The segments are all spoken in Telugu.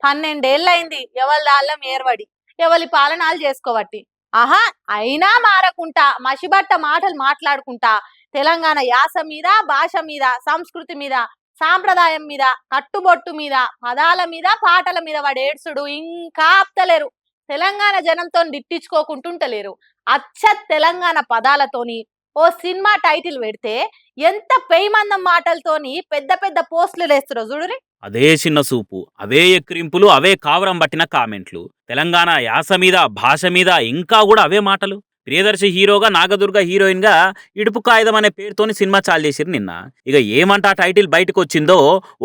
12 ఏళ్ళయింది ఎవరి దాళ్ళం ఏర్వడి ఎవరి పాలనాలు చేసుకోబట్టి. ఆహా, అయినా మారకుంటా మసిబట్ట మాటలు మాట్లాడుకుంటా తెలంగాణ యాస మీద, భాష మీద, సంస్కృతి మీద, సాంప్రదాయం మీద, కట్టుబొట్టు మీద, పదాల మీద, పాటల మీద వాడేడ్చుడు ఇంకా ఆప్తలేరు. తెలంగాణ జనంతో దిట్టించుకోకుంటుంటలేరు. అచ్చ తెలంగాణ పదాలతోని ఓ సినిమా టైటిల్ పెడితే ఎంత పెయిమందం మాటలతోని పెద్ద పెద్ద పోస్టులు వేస్తురో చూడురి. అదే చిన్న సూపు, అవే ఎక్కిరింపులు, అవే కావరం పట్టిన కామెంట్లు. తెలంగాణ యాస మీద, భాష మీద ఇంకా కూడా అవే మాటలు. ప్రియదర్శి హీరోగా, నాగదుర్గ హీరోయిన్ గా ఇడుపు కాగితం అనే పేరుతోని సినిమా చాలు చేసిరు నిన్న. ఇక ఏమంట ఆ టైటిల్ బయటకు వచ్చిందో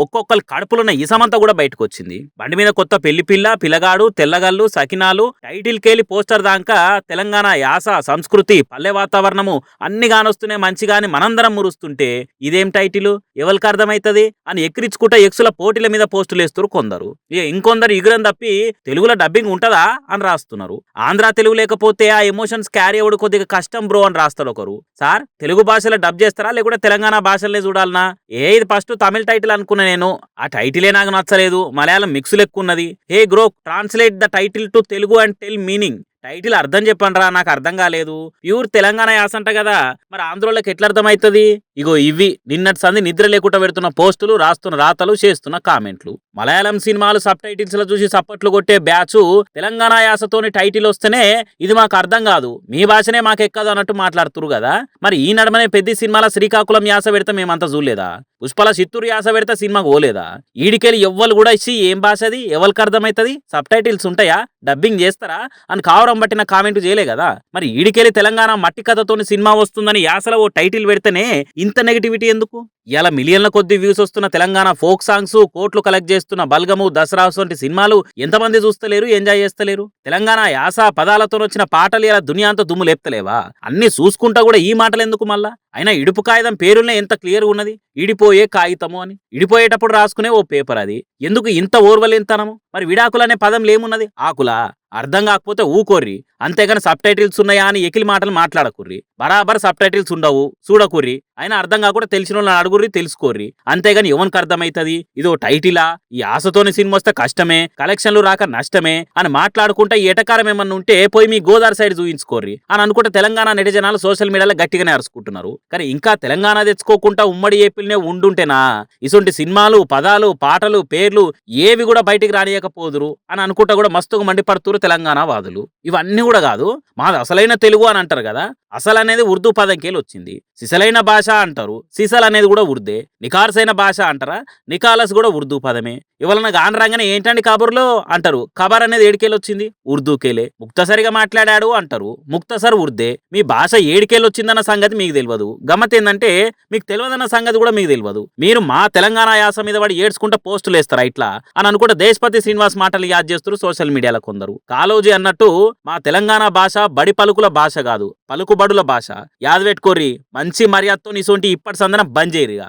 ఒక్కొక్కరు కడుపులున్న ఇసమంతా కూడా బయటకు వచ్చింది. బండి మీద కొత్త పెళ్లి పిల్ల, పిల్లగాడు, తెల్లగల్లు, సకినాలు, టైటిల్ కేలి పోస్టర్ దాకా తెలంగాణ యాస, సంస్కృతి, పల్లె వాతావరణము అన్ని కానొస్తున్నాయి మంచిగాని మనందరం మురుస్తుంటే ఇదేం టైటిల్ ఎవరికి అర్థమైతది అని ఎక్కిరించుకుంటా ఎక్సుల పోటీల మీద పోస్టులు వేస్తారు కొందరు. ఇక ఇంకొందరు ఇగురం తప్పి తెలుగులో డబ్బింగ్ ఉంటదా అని రాస్తున్నారు. ఆంధ్ర తెలుగు లేకపోతే ఆ ఎమోషన్స్ క్యారీ అవ్వడు కొద్దిగా కష్టం బ్రో అని రాస్తాడు ఒకరు. సార్, తెలుగు భాషలో డబ్ చేస్తారా లేకుంటే తెలంగాణ భాషలే చూడాలనా? ఇది ఫస్ట్ తమిళ టైటిల్ అనుకున్నా నేను. ఆ టైటిలే నాకు నచ్చలేదు. మలయాళం మిక్స్ లెక్కున్నది. Hey bro, translate the title to Telugu and tell meaning. Title అర్థం చెప్పండిరా, నాకు అర్థం కాలేదు. ప్యూర్ తెలంగాణ యాస అంట కదా, మరి ఆంధ్రోళ్ళకి ఎట్లా అర్థమవుతుంది? ఇగో ఇవి నిన్నటి సంది నిద్ర లేకుండా పెడుతున్న పోస్టులు, రాస్తున్న రాతలు, చేస్తున్న కామెంట్లు. మలయాళం సినిమాలు సబ్ టైటిల్స్ లో చూసి సప్పట్లు కొట్టే బ్యాచ్ తెలంగాణ యాసతోని టైటిల్ వస్తేనే ఇది మాకు అర్థం కాదు, మీ భాషనే మాకెక్కదు అన్నట్టు మాట్లాడుతురు కదా. మరి ఈ నడమనే పెద్ద సినిమాల శ్రీకాకుళం యాస పెడితే మేమంతా చూడలేదా? పుష్పల చిత్తూరు యాస పెడితే సినిమాకు పోలేదా? ఈడికెళ్ళి ఎవ్వరు కూడా ఇచ్చి ఏం భాష అది ఎవరికి అర్థమవుతుంది? సబ్ టైటిల్స్ ఉంటాయా? డబ్బింగ్ చేస్తారా అని కావరం బట్టిన కామెంట్ చేయలే కదా. మరి ఈడికెళ్ళి తెలంగాణ మట్టి కథతోని సినిమా వస్తుందని యాసలో ఓ టైటిల్ పెడితేనే ఇంత నెగిటివిటీ ఎందుకు? ఇలా మిలియన్ల కొద్ది వ్యూస్ వస్తున్న తెలంగాణ ఫోక్ సాంగ్స్, కోట్లు కలెక్ట్ చేస్తున్న బల్గము, దసరా వంటి సినిమాలు ఎంతమంది చూస్తలేరు, ఎంజాయ్ చేస్తలేరు? తెలంగాణ యాస పదాలతో వచ్చిన పాటలు ఇలా దునియాంతో దుమ్ము లేపుతలేవా? అన్ని చూసుకుంటా కూడా ఈ మాటలు ఎందుకు మళ్ళా? అయినా ఇడుపు కాగితం పేరునే ఎంత క్లియర్ ఉన్నది, ఇడిపోయే కాగితము అని. ఇడిపోయేటప్పుడు రాసుకునే ఓ పేపర్ అది. ఎందుకు ఇంత ఓర్వలేంతనము? మరి విడాకులు అనే పదం లేమున్నది? ఆకులా? అర్థం కాకపోతే ఊకోర్రి, అంతేగాని సబ్ టైటిల్స్ ఉన్నాయా అని ఎకిలి మాటలు మాట్లాడకుర్రి. బరాబర్ సబ్ టైటిల్స్ ఉండవు, చూడకుర్రి. అయినా అర్థం కాకుండా తెలిసిన వాళ్ళని అడుగుర్రి, తెలుసుకోర్రి. అంతేగాని ఎవరికి అర్థమైతుంది ఇదో టైటిలా, ఈ ఆశతోని సినిమా వస్తే కష్టమే, కలెక్షన్లు రాక నష్టమే అని మాట్లాడుకుంటే ఎటకారం ఏమన్నా ఉంటే పోయి మీ గోదావరి సైడ్ చూయించుకోర్రి అని అనుకుంటే తెలంగాణ నెటిజనాలు సోషల్ మీడియాలో గట్టిగానే అరుచుకుంటున్నారు. కానీ ఇంకా తెలంగాణ తెచ్చుకోకుండా ఉమ్మడి ఏపీలనే ఉండుంటేనా ఇటువంటి సినిమాలు, పదాలు, పాటలు, పేర్లు ఏవి కూడా బయటికి రానియకపోదురు అని అనుకుంటా కూడా మస్తుగా మండిపడుతురు తెలంగాణ వాదులు. ఇవన్నీ కూడా కాదు, మాది అసలైన తెలుగు అని అంటారు కదా. అసలు అనేది ఉర్దూ పదంకేలు వచ్చింది. సిసలైన భాష అంటారు, సిసల్ అనేది కూడా ఉర్దే. నికార్సైన భాష అంటారా, నికాలస్ కూడా ఉర్దూ పదమే. ఇవలన గానరంగానే ఏంటండి కబుర్లో అంటారు, ఖబర్ అనేది ఏడికేలు వచ్చింది, ఉర్దూకేలే. ముక్తసరిగా మాట్లాడాడు అంటారు, ముక్తసర్ ఉర్దే. మీ భాష ఏడికేలు వచ్చిందన్న సంగతి మీకు తెలియదు. గమ్మత్ ఏంటంటే మీకు తెలియదన్న సంగతి కూడా మీకు తెలియదు. మీరు మా తెలంగాణ యాస మీద వాడు ఏడ్చుకుంటా పోస్టులు వేస్తారా ఇట్లా అని అనుకుంటే దేశపతి శ్రీనివాస్ మాటలు యాద్ చేస్తారు సోషల్ మీడియాలో కొందరు. కాలోజీ అన్నట్టు మా తెలంగాణ భాష బడి పలుకుల భాష కాదు, పలుకుబడుల భాష. యాద్ పెట్టుకోర్రి, మంచి మర్యాదతో నీసోంటి ఇప్పటి సందనం బంద్ చేయరుగా.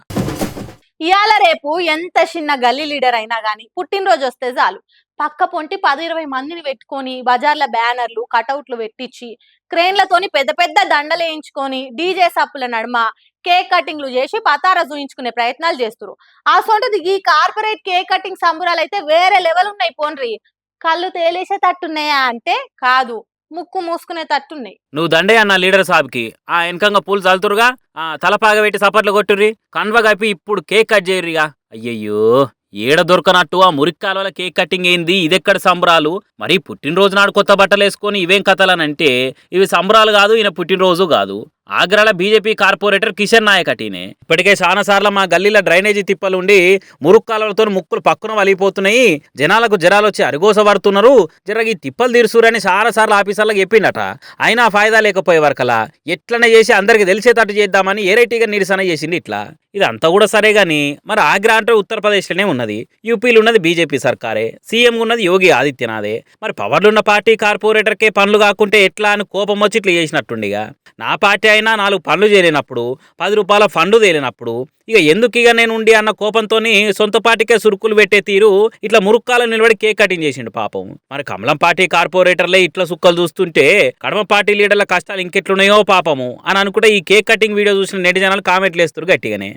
ఇవాళ రేపు ఎంత చిన్న గల్లీ లీడర్ అయినా గానీ పుట్టినరోజు వస్తే చాలు పక్క పొంటి 10-20 మందిని పెట్టుకొని బజార్ల బ్యానర్లు, కటౌట్లు పెట్టించి క్రేన్లతోని పెద్ద పెద్ద దండలు వేయించుకొని డీజే సప్పుల నడుమ కేక్ కటింగ్లు చేసి పతారా చూయించుకునే ప్రయత్నాలు చేస్తున్నారు. ఆ సొంటది ఈ కార్పొరేట్ కేక్ కటింగ్ సంబురాలు అయితే వేరే లెవెల్ ఉన్నాయి. పోన్రి, కళ్ళు తేలేసేటట్టున్నాయా అంటే కాదు, ముక్కు మూసుకునే తట్టున్నాయి. నువ్వు దండే అన్న లీడర్ సాబ్కి ఆ వెనకంగా పూలు చల్తురుగా, తలపాగ పెట్టి సపట్లు కొట్టుర్రి, కన్వ కప్పి ఇప్పుడు కేక్ కట్ చేయర్రిగా. అయ్యయ్యో, ఏడ దొరకనట్టు ఆ మురిక్కాల కేక్ కటింగ్ ఏంది, ఇదెక్కడ సంబరాలు? మరి పుట్టినరోజు నాడు కొత్త బట్టలు వేసుకొని ఇవేం కథలనంటే ఇవి సంబరాలు కాదు, ఈయన పుట్టినరోజు కాదు. ఆగ్రాల బీజేపీ కార్పొరేటర్ కిషన్ నాయక్ అటీనే ఇప్పటికే చాలా సార్లు మా గల్లీల డ్రైనేజీ తిప్పలుండి మురుక్కాలతో ముక్కులు పక్కన వలిగిపోతున్నాయి, జనాలకు జరాలు వచ్చి అరిగోస పడుతున్నారు, జరగి తిప్పలు తీరుసురని చాలా సార్లు ఆఫీసర్లకు చెప్పిండట. అయినా ఫాయిదా లేకపోయే వరకలా ఎట్లనే చేసి అందరికి తెలిసేటట్టు చేద్దామని ఏరైటీగా నిరసన చేసింది. ఇట్లా ఇదంతా కూడా సరే గాని మరి ఆగ్రా అంటే ఉత్తరప్రదేశ్లోనే ఉన్నది, యూపీలో ఉన్నది బీజేపీ సర్కారే, సీఎం ఉన్నది యోగి ఆదిత్యనాథే. మరి పవర్లున్న పార్టీ కార్పొరేటర్కే పనులు కాకుంటే ఎట్లా అని కోపం వచ్చి ఇట్లా చేసినట్టుండిగా. నా పార్టీ అయినా 4 పనులు చేయలేనప్పుడు, 10 రూపాయల ఫండు తేలినప్పుడు ఇక ఎందుకు ఇక నేను ఉండి అన్న కోపంతో సొంత పార్టీకే సురుకులు పెట్టే తీరు ఇట్లా మురుక్కాలు నిలబడి కేక్ కటింగ్ చేసిండు పాపం. మరి కమలం పార్టీ కార్పొరేటర్లే ఇట్లా సుక్కలు చూస్తుంటే కడమ పార్టీ లీడర్ల కష్టాలు ఇంకెట్లున్నాయో పాపము అని అనుకుంటే ఈ కేక్ కటింగ్ వీడియో చూసిన నెటిజనాలు కామెంట్లు వేస్తారు గట్టిగానే.